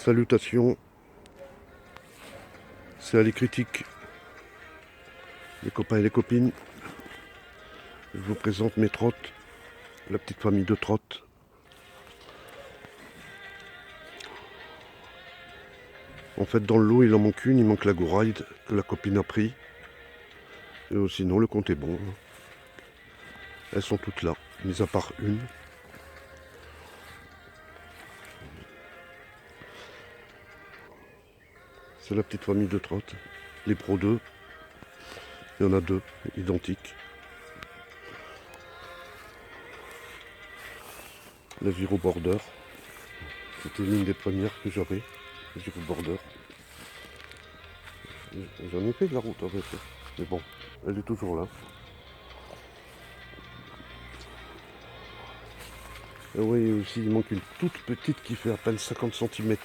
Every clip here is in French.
Salutations, c'est Ali Critique, les copains et les copines. Je vous présente mes trottes, la petite famille de trottes. En fait, dans le lot, il en manque une, il manque la Go-Ride que la copine a pris. Et sinon, le compte est bon. Elles sont toutes là, mis à part une. C'est la petite famille de trottes, les Pro 2. Il y en a deux, identiques. La Giro Border, c'était l'une des premières que j'avais, la Giro Border. J'en ai fait de la route avec elle, mais bon, elle est toujours là. Et oui, aussi, il manque une toute petite qui fait à peine 50 cm.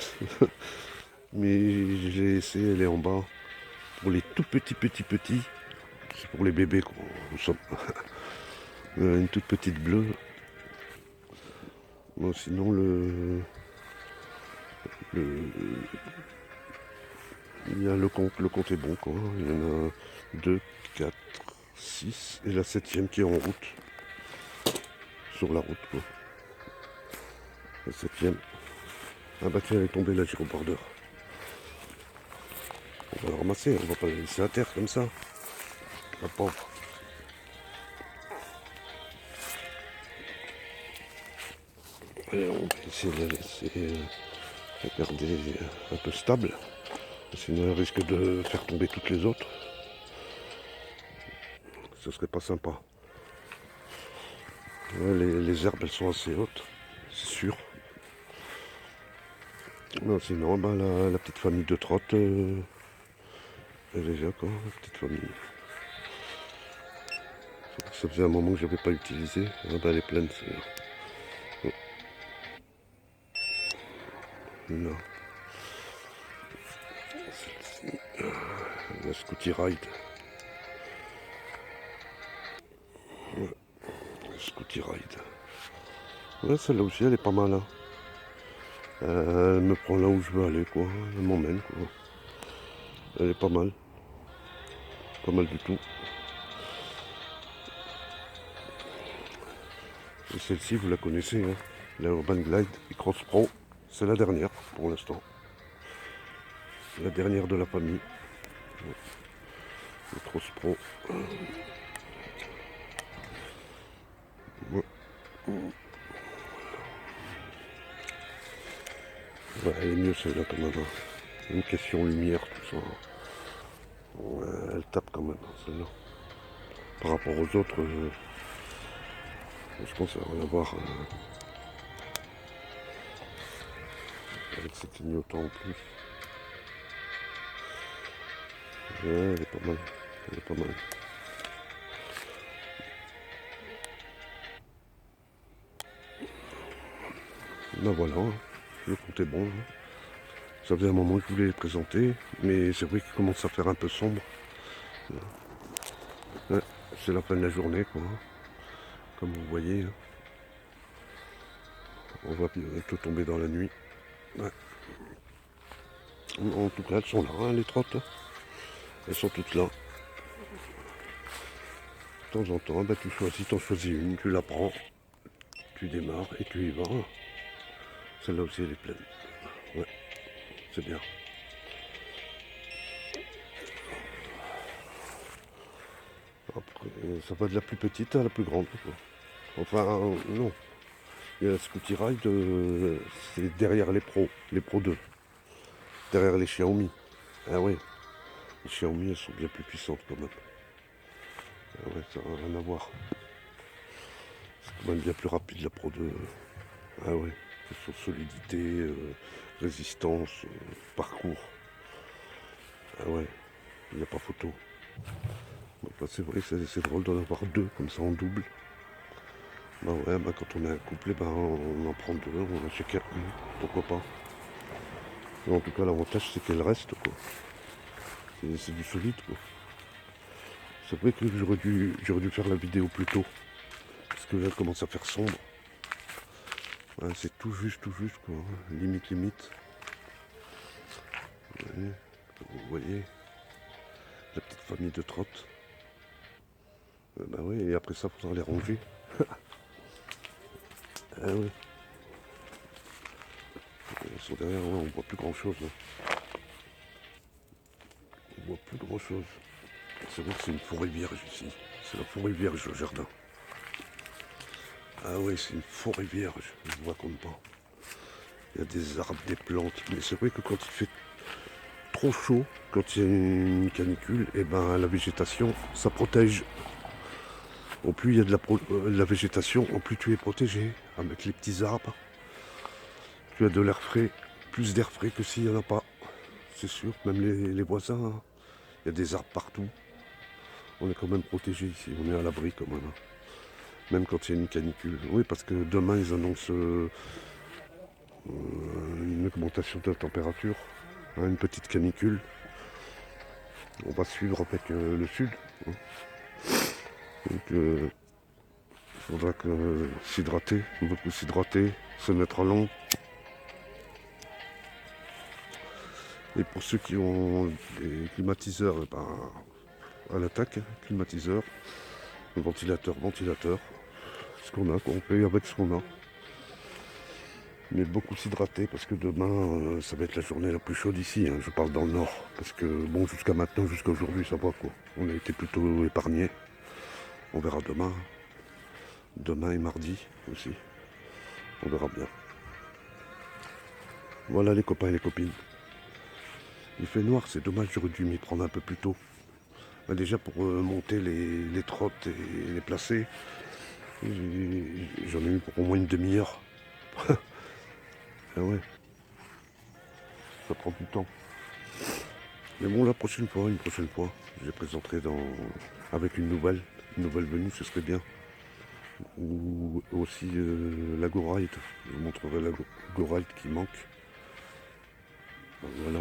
Mais je l'ai laissée, elle est en bas. Pour les tout petits, c'est pour les bébés quoi. Une toute petite bleue. Bon, sinon il y a le compte est bon quoi. Il y en a 2, 4, 6 et la 7e qui est en route. Sur la route quoi. La 7e. Ah bah tiens, elle est tombée la Giro Border. On va la ramasser, on va pas la laisser à terre comme ça. La pauvre. Et on va essayer de la laisser garder un peu stable. Sinon elle risque de faire tomber toutes les autres. Ce serait pas sympa. Ouais, les herbes elles sont assez hautes, c'est sûr. Non, sinon bah, la petite famille de trottes, elle est là quoi, la petite famille. Ça faisait un moment que j'avais pas utilisé. Ah bah elle est pleine celle-là. Là. Celle-ci. La Scooty Ride. Ouais. La Scooty Ride. Ouais, celle-là aussi elle est pas mal. Hein. Elle me prend là où je veux aller quoi. Elle m'emmène quoi. Elle est pas mal. Pas mal du tout. Et celle-ci vous la connaissez. Hein. La Urban Glide Cross Pro. C'est la dernière pour l'instant. La dernière de la famille. Le Cross Pro. Ouais. Ouais, elle est mieux celle-là quand même. Hein. Une question lumière, tout ça. Ouais, elle tape quand même celle-là. Par rapport aux autres, je pense que ça va rien à voir avec ces clignotants en plus. Ouais, elle est pas mal. Elle est pas mal. Ben voilà, hein. Le compte est bon. Hein. Ça faisait un moment que je voulais les présenter, mais c'est vrai qu'il commence à faire un peu sombre. Ouais, c'est la fin de la journée, quoi. Hein. Comme vous voyez. Hein. On va bientôt tomber dans la nuit. Ouais. En tout cas, elles sont là, hein, les trottes. Hein. Elles sont toutes là. De temps en temps, bah, tu choisis, t'en choisis une, tu la prends, tu démarres et tu y vas. Celle-là aussi, elle est pleine. Ouais, c'est bien. Après, ça va de la plus petite à la plus grande. Quoi. Enfin, non. Il y a la Scooty Ride, c'est derrière les Pro 2. Derrière les Xiaomi. Ah oui, les Xiaomi, elles sont bien plus puissantes quand même. Ah ouais, ça n'a rien à voir. C'est quand même bien plus rapide la Pro 2. Ah ouais, sur solidité, résistance, parcours. Ah ouais, il n'y a pas photo. Donc là, c'est vrai, c'est drôle d'en avoir deux comme ça en double. Bah ouais, bah quand on est un couple, bah on en prend deux, on a chacun une, pourquoi pas. Et en tout cas, l'avantage c'est qu'elle reste quoi. C'est du solide quoi. C'est vrai que j'aurais dû faire la vidéo plus tôt. Parce que là, elle commence à faire sombre. Ouais, c'est tout juste quoi. Limite. Ouais, comme vous voyez, la petite famille de trottes. Bah oui, et après ça, il faudra les ranger. Ah oui. Ils sont derrière, ouais, on voit plus grand chose. On voit plus grand chose. C'est vrai que c'est une forêt vierge ici. C'est la forêt vierge au jardin. Ah oui, c'est une forêt vierge, je vous raconte pas. Il y a des arbres, des plantes. Mais c'est vrai que quand il fait trop chaud, quand il y a une canicule, et ben la végétation, ça protège. Au plus il y a de la végétation, au plus tu es protégé. Avec les petits arbres, tu as de l'air frais, plus d'air frais que s'il n'y en a pas. C'est sûr, même les voisins, hein. Il y a des arbres partout. On est quand même protégé ici, on est à l'abri quand même, hein. Même quand il y a une canicule. Oui, parce que demain ils annoncent une augmentation de la température, hein, une petite canicule. On va suivre avec le sud, hein. Donc il faudra s'hydrater, beaucoup s'hydrater, se mettre à l'ombre. Et pour ceux qui ont des climatiseurs, eh ben, à l'attaque, hein, climatiseur, ventilateur, ce qu'on a, on paye avec ce qu'on a. Mais beaucoup s'hydrater parce que demain, ça va être la journée la plus chaude ici, hein. Je parle dans le nord. Parce que bon, jusqu'à maintenant, jusqu'à aujourd'hui, ça va quoi. On a été plutôt épargnés. On verra demain. Demain et mardi aussi. On verra bien. Voilà les copains et les copines. Il fait noir, c'est dommage, j'aurais dû m'y prendre un peu plus tôt. Bah, déjà pour monter les trottes et les placer, j'en ai eu pour au moins une demi-heure. Ah ouais, ça prend du temps. Mais bon, la prochaine fois, je les présenterai avec une nouvelle venue, ce serait bien. Ou aussi la Go-Ride. Je vous montrerai la Go-Ride qui manque. Voilà.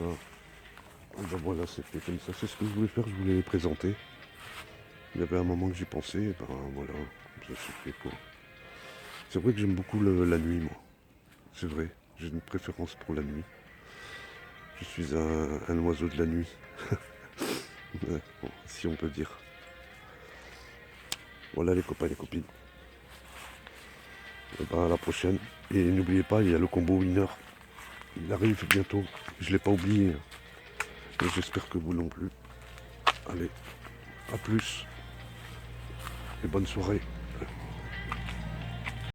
Ah. Ben voilà, c'était comme ça. C'est ce que je voulais faire, je voulais les présenter. Il y avait un moment que j'y pensais, et ben voilà, ça s'est fait quoi. C'est vrai que j'aime beaucoup la nuit, moi. C'est vrai, j'ai une préférence pour la nuit. Je suis un oiseau de la nuit. Ouais, bon, si on peut dire. Voilà les copains et les copines. Et ben à la prochaine. Et n'oubliez pas, il y a le combo winner. Il arrive bientôt. Je ne l'ai pas oublié. Et j'espère que vous non plus. Allez, à plus. Et bonne soirée.